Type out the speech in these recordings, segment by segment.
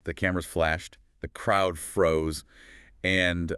the cameras flashed, the crowd froze, and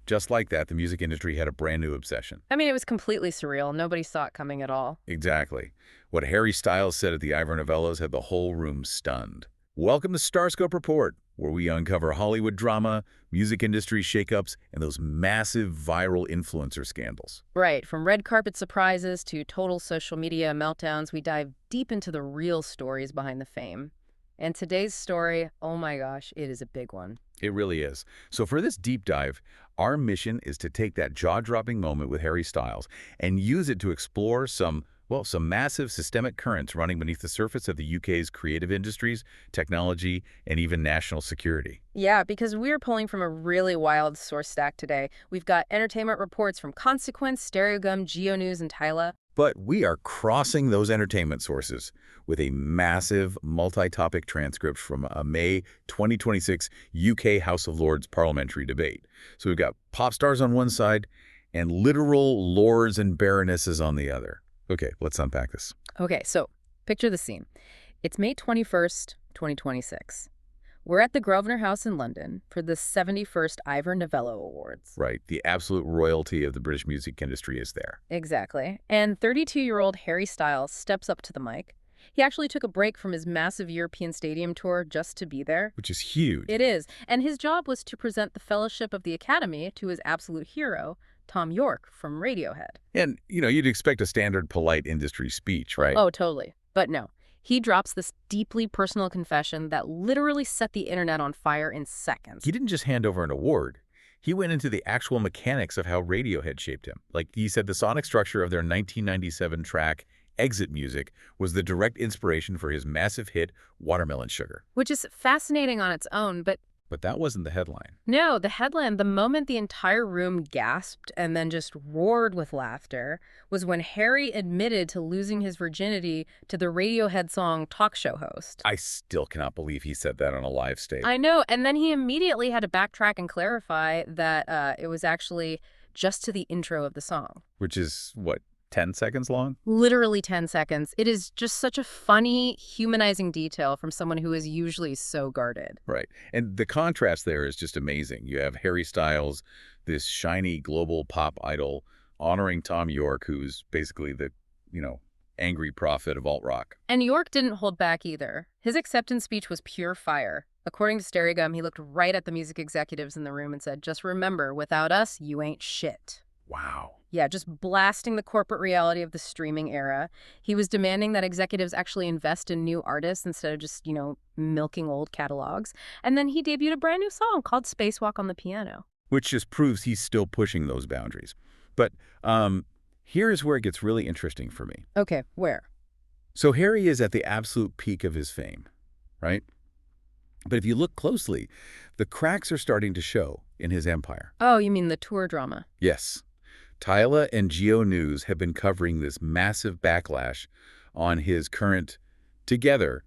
just like that, the music industry had a brand new obsession. I mean, it was completely surreal. Nobody saw it coming at all. Exactly. What Harry Styles said at the Ivor Novellos had the whole room stunned. Welcome to StarScope Report, where we uncover Hollywood drama, music industry shakeups, and those massive viral influencer scandals. Right, from red carpet surprises to total social media meltdowns, we dive deep into the real stories behind the fame. And today's story, oh my gosh, it is a big one. It really is. So for this deep dive, our mission is to take that jaw-dropping moment with Harry Styles and use it to explore some massive systemic currents running beneath the surface of the UK's creative industries, technology, and even national security. Yeah, because we're pulling from a really wild source stack today. We've got entertainment reports from Consequence, Stereogum, GeoNews, and Tyla. But we are crossing those entertainment sources with a massive multi-topic transcript from a May 2026 UK House of Lords parliamentary debate. So we've got pop stars on one side and literal lords and baronesses on the other. Okay, let's unpack this. Okay, so picture the scene. It's May 21st, 2026. We're at the Grosvenor House in London for the 71st Ivor Novello Awards. Right, the absolute royalty of the British music industry is there. Exactly. And 32-year-old Harry Styles steps up to the mic. He actually took a break from his massive European stadium tour just to be there. Which is huge. It is. And his job was to present the Fellowship of the Academy to his absolute hero, Thom Yorke from Radiohead. And, you'd expect a standard polite industry speech, right? Oh, totally. But no. He drops this deeply personal confession that literally set the internet on fire in seconds. He didn't just hand over an award. He went into the actual mechanics of how Radiohead shaped him. Like he said, the sonic structure of their 1997 track, Exit Music, was the direct inspiration for his massive hit, Watermelon Sugar. Which is fascinating on its own, but that wasn't the headline. no, the headline, the moment the entire room gasped and then just roared with laughter, was when Harry admitted to losing his virginity to the Radiohead song Talk Show host. I still cannot believe he said that on a live stage. I know, and then he immediately had to backtrack and clarify that it was actually just to the intro of the song. Which is, 10 seconds long? Literally 10 seconds. It is just such a funny, humanizing detail from someone who is usually so guarded. Right. And the contrast there is just amazing. You have Harry Styles, this shiny global pop idol, honoring Thom Yorke, who's basically the, angry prophet of alt-rock. And Yorke didn't hold back either. His acceptance speech was pure fire. According to Stereogum, he looked right at the music executives in the room and said, "Just remember, without us, you ain't shit." Wow. Yeah, just blasting the corporate reality of the streaming era. He was demanding that executives actually invest in new artists instead of just, milking old catalogs. And then he debuted a brand new song called Spacewalk on the piano. Which just proves he's still pushing those boundaries. But here's where it gets really interesting for me. Okay, where? So Harry is at the absolute peak of his fame, right? But if you look closely, the cracks are starting to show in his empire. Oh, you mean the tour drama? Yes. Tyla and GeoNews have been covering this massive backlash on his current Together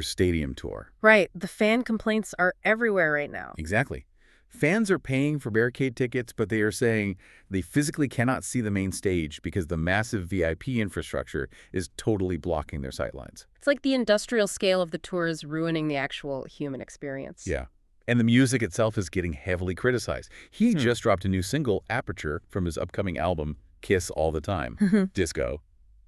stadium tour. Right. The fan complaints are everywhere right now. Exactly. Fans are paying for barricade tickets, but they are saying they physically cannot see the main stage because the massive VIP infrastructure is totally blocking their sightlines. It's like the industrial scale of the tour is ruining the actual human experience. Yeah. And the music itself is getting heavily criticized. He just dropped a new single, Aperture, from his upcoming album, Kiss All the Time. Disco,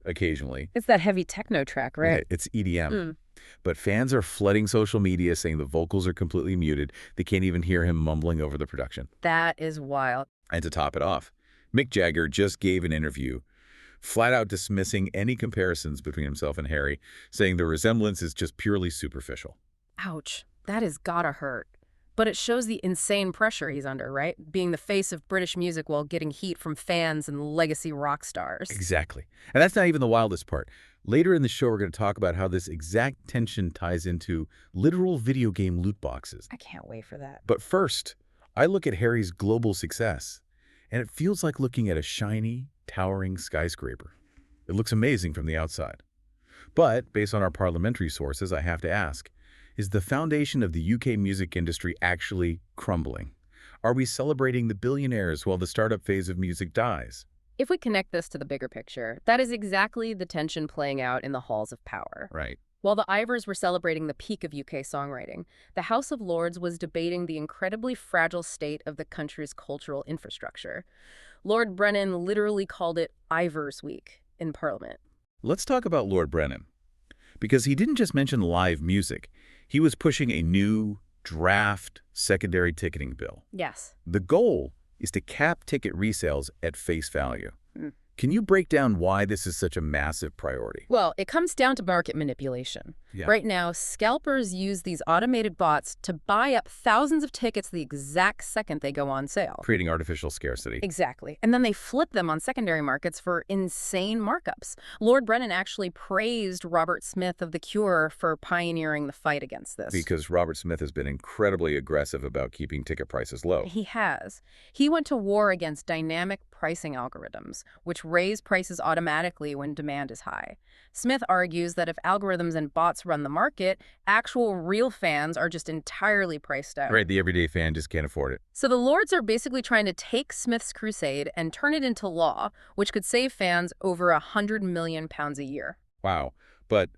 occasionally. It's that heavy techno track, right? Yeah, it's EDM. But fans are flooding social media saying the vocals are completely muted. They can't even hear him mumbling over the production. That is wild. And to top it off, Mick Jagger just gave an interview flat out dismissing any comparisons between himself and Harry, saying the resemblance is just purely superficial. Ouch. That has gotta hurt. But it shows the insane pressure he's under, right? Being the face of British music while getting heat from fans and legacy rock stars. Exactly. And that's not even the wildest part. Later in the show, we're going to talk about how this exact tension ties into literal video game loot boxes. I can't wait for that. But first, I look at Harry's global success, and it feels like looking at a shiny, towering skyscraper. It looks amazing from the outside. But based on our parliamentary sources, I have to ask, is the foundation of the UK music industry actually crumbling? Are we celebrating the billionaires while the startup phase of music dies? If we connect this to the bigger picture, that is exactly the tension playing out in the halls of power. Right. While the Ivors were celebrating the peak of UK songwriting, the House of Lords was debating the incredibly fragile state of the country's cultural infrastructure. Lord Brennan literally called it Ivors Week in Parliament. Let's talk about Lord Brennan, because he didn't just mention live music. He was pushing a new draft secondary ticketing bill. Yes. The goal is to cap ticket resales at face value. Can you break down why this is such a massive priority? Well, it comes down to market manipulation. Yeah. Right now, scalpers use these automated bots to buy up thousands of tickets the exact second they go on sale. Creating artificial scarcity. Exactly. And then they flip them on secondary markets for insane markups. Lord Brennan actually praised Robert Smith of The Cure for pioneering the fight against this. Because Robert Smith has been incredibly aggressive about keeping ticket prices low. He has. He went to war against dynamic pricing algorithms, which raise prices automatically when demand is high. Smith argues that if algorithms and bots run the market, actual real fans are just entirely priced out. Right, the everyday fan just can't afford it. So the Lords are basically trying to take Smith's crusade and turn it into law, which could save fans over £100 million a year. Wow. But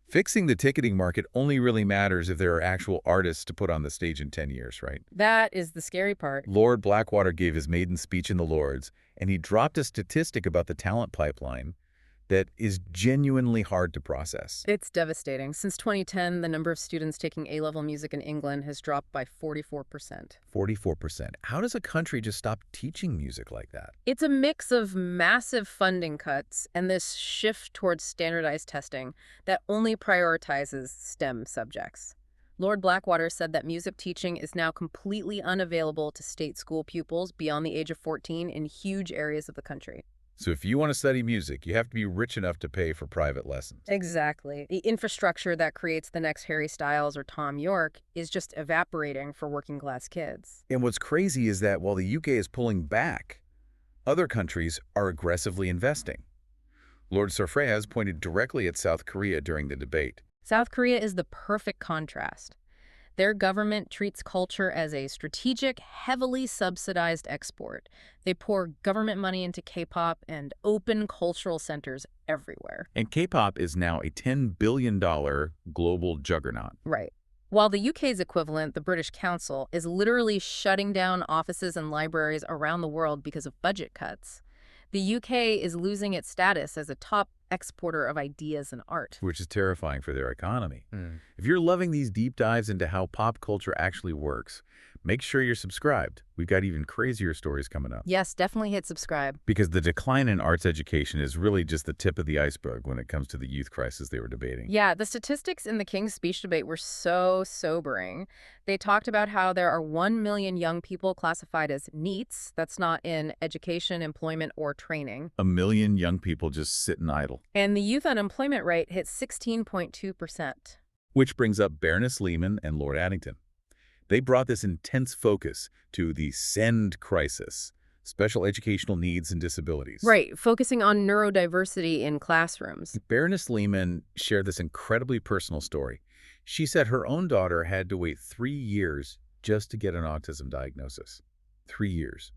fixing the ticketing market only really matters if there are actual artists to put on the stage in 10 years, right? That is the scary part. Lord Blackwater gave his maiden speech in the Lords, and he dropped a statistic about the talent pipeline that is genuinely hard to process. It's devastating. Since 2010, the number of students taking A-level music in England has dropped by 44%. 44%. How does a country just stop teaching music like that? It's a mix of massive funding cuts and this shift towards standardized testing that only prioritizes STEM subjects. Lord Blackwater said that music teaching is now completely unavailable to state school pupils beyond the age of 14 in huge areas of the country. So if you want to study music, you have to be rich enough to pay for private lessons. Exactly. The infrastructure that creates the next Harry Styles or Thom Yorke is just evaporating for working-class kids. And what's crazy is that while the UK is pulling back, other countries are aggressively investing. Lord Sorfreas pointed directly at South Korea during the debate. South Korea is the perfect contrast. Their government treats culture as a strategic, heavily subsidized export. They pour government money into K-pop and open cultural centers everywhere. And K-pop is now a $10 billion global juggernaut. Right. While the UK's equivalent, the British Council, is literally shutting down offices and libraries around the world because of budget cuts, the UK is losing its status as a top exporter of ideas and art. Which is terrifying for their economy. If you're loving these deep dives into how pop culture actually works, make sure you're subscribed. We've got even crazier stories coming up. Yes, definitely hit subscribe. Because the decline in arts education is really just the tip of the iceberg when it comes to the youth crisis they were debating. Yeah, the statistics in the King's Speech debate were so sobering. They talked about how there are 1 million young people classified as NEETs, that's not in education, employment, or training. 1 million young people just sitting idle. And the youth unemployment rate hit 16.2%. Which brings up Baroness Lehman and Lord Addington. They brought this intense focus to the SEND crisis, special educational needs and disabilities. Right, focusing on neurodiversity in classrooms. Baroness Lehman shared this incredibly personal story. She said her own daughter had to wait 3 years just to get an autism diagnosis. 3 years.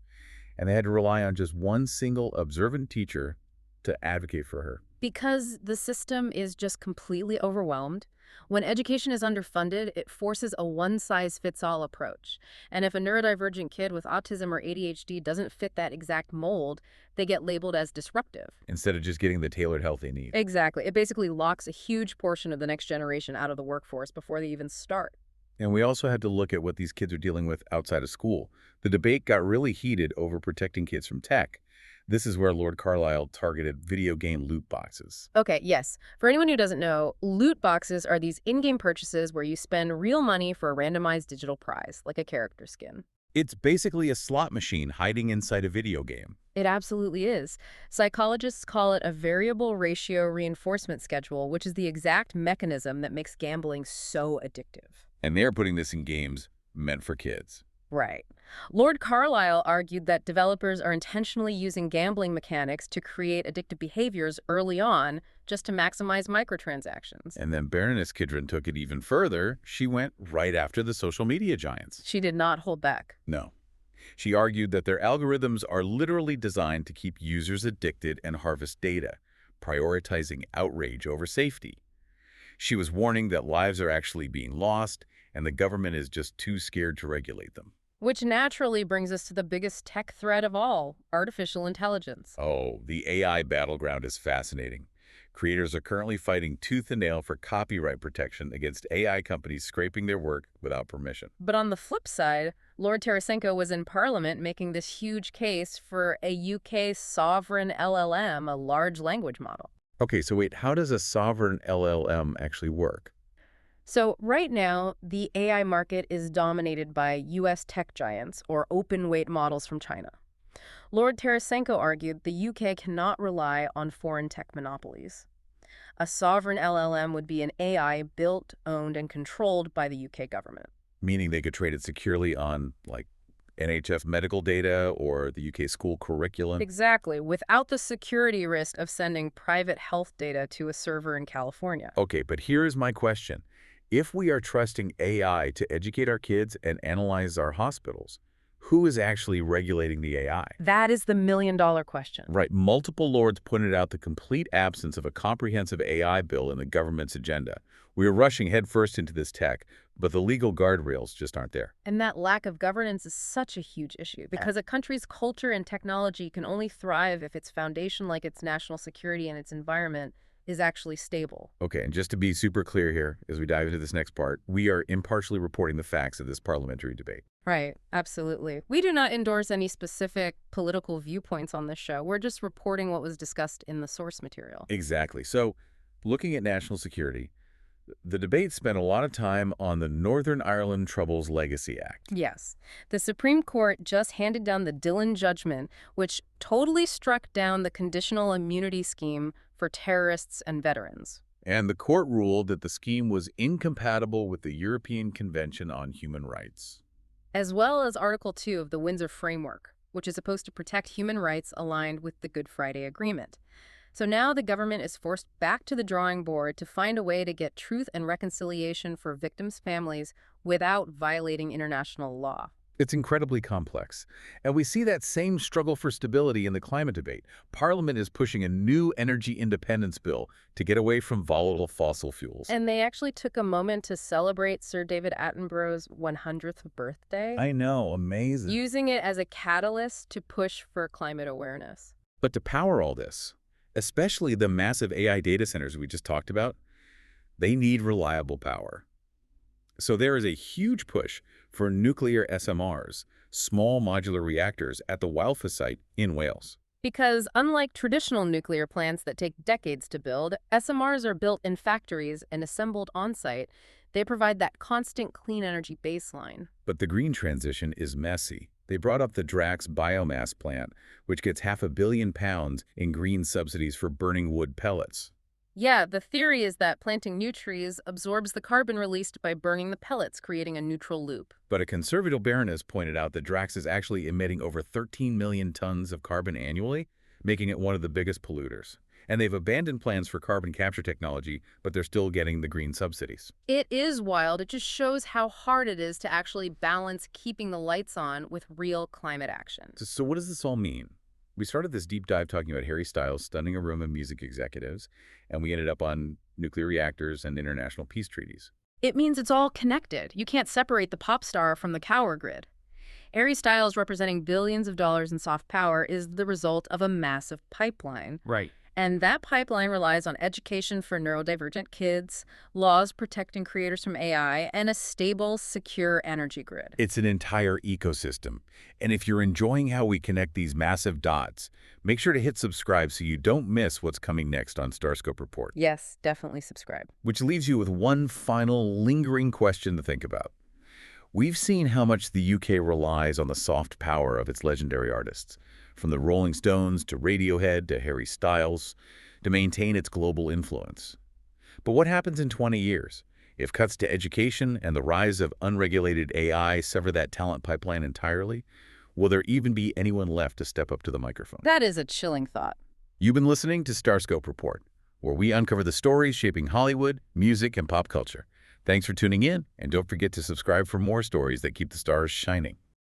And they had to rely on just one single observant teacher to advocate for her. Because the system is just completely overwhelmed. When education is underfunded, it forces a one-size-fits-all approach. And if a neurodivergent kid with autism or ADHD doesn't fit that exact mold, they get labeled as disruptive. Instead of just getting the tailored help they need. Exactly. It basically locks a huge portion of the next generation out of the workforce before they even start. And we also had to look at what these kids are dealing with outside of school. The debate got really heated over protecting kids from tech. This is where Lord Carlisle targeted video game loot boxes. Okay, yes. For anyone who doesn't know, loot boxes are these in-game purchases where you spend real money for a randomized digital prize, like a character skin. It's basically a slot machine hiding inside a video game. It absolutely is. Psychologists call it a variable ratio reinforcement schedule, which is the exact mechanism that makes gambling so addictive. And they're putting this in games meant for kids. Right. Lord Carlisle argued that developers are intentionally using gambling mechanics to create addictive behaviors early on just to maximize microtransactions. And then Baroness Kidron took it even further. She went right after the social media giants. She did not hold back. No. She argued that their algorithms are literally designed to keep users addicted and harvest data, prioritizing outrage over safety. She was warning that lives are actually being lost, and the government is just too scared to regulate them. Which naturally brings us to the biggest tech threat of all, artificial intelligence. Oh, the AI battleground is fascinating. Creators are currently fighting tooth and nail for copyright protection against AI companies scraping their work without permission. But on the flip side, Lord Tarasenko was in Parliament making this huge case for a UK sovereign LLM, a large language model. Okay, so wait, how does a sovereign LLM actually work? So right now, the AI market is dominated by US tech giants or open-weight models from China. Lord Tarasenko argued the UK cannot rely on foreign tech monopolies. A sovereign LLM would be an AI built, owned, and controlled by the UK government. Meaning they could trade it securely on, like, NHS medical data or the UK school curriculum? Exactly, without the security risk of sending private health data to a server in California. Okay, but here is my question. If we are trusting AI to educate our kids and analyze our hospitals, who is actually regulating the AI? That is the million-dollar question. Right, multiple lords pointed out the complete absence of a comprehensive AI bill in the government's agenda. We are rushing headfirst into this tech, but the legal guardrails just aren't there. And that lack of governance is such a huge issue because a country's culture and technology can only thrive if its foundation, like its national security and its environment, is actually stable. Okay, and just to be super clear here, as we dive into this next part, we are impartially reporting the facts of this parliamentary debate. Right, absolutely. We do not endorse any specific political viewpoints on this show. We're just reporting what was discussed in the source material. Exactly. So, looking at national security, the debate spent a lot of time on the Northern Ireland Troubles Legacy Act. Yes. The Supreme Court just handed down the Dillon judgment, which totally struck down the conditional immunity scheme for terrorists and veterans. And the court ruled that the scheme was incompatible with the European Convention on Human Rights. As well as Article 2 of the Windsor Framework, which is supposed to protect human rights aligned with the Good Friday Agreement. So now the government is forced back to the drawing board to find a way to get truth and reconciliation for victims' families without violating international law. It's incredibly complex. And we see that same struggle for stability in the climate debate. Parliament is pushing a new energy independence bill to get away from volatile fossil fuels. And they actually took a moment to celebrate Sir David Attenborough's 100th birthday, I know, amazing. using it as a catalyst to push for climate awareness. But to power all this, especially the massive AI data centers we just talked about, they need reliable power. So there is a huge push for nuclear SMRs, small modular reactors, at the Wylfa site in Wales. Because unlike traditional nuclear plants that take decades to build, SMRs are built in factories and assembled on-site. They provide that constant clean energy baseline. But the green transition is messy. They brought up the Drax biomass plant, which gets £500 million in green subsidies for burning wood pellets. Yeah, the theory is that planting new trees absorbs the carbon released by burning the pellets, creating a neutral loop. But a conservative baroness pointed out that Drax is actually emitting over 13 million tons of carbon annually, making it one of the biggest polluters. And they've abandoned plans for carbon capture technology, but they're still getting the green subsidies. It is wild. It just shows how hard it is to actually balance keeping the lights on with real climate action. So what does this all mean? We started this deep dive talking about Harry Styles stunning a room of music executives, and we ended up on nuclear reactors and international peace treaties. It means it's all connected. You can't separate the pop star from the power grid. Harry Styles, representing billions of dollars in soft power, is the result of a massive pipeline. Right. And that pipeline relies on education for neurodivergent kids, laws protecting creators from AI, and a stable, secure energy grid. It's an entire ecosystem. And if you're enjoying how we connect these massive dots, make sure to hit subscribe so you don't miss what's coming next on StarScope Report. Yes, definitely subscribe. Which leaves you with one final lingering question to think about. We've seen how much the UK relies on the soft power of its legendary artists, from the Rolling Stones to Radiohead to Harry Styles, to maintain its global influence. But what happens in 20 years? If cuts to education and the rise of unregulated AI sever that talent pipeline entirely, will there even be anyone left to step up to the microphone? That is a chilling thought. You've been listening to StarScope Report, where we uncover the stories shaping Hollywood, music, and pop culture. Thanks for tuning in, and don't forget to subscribe for more stories that keep the stars shining.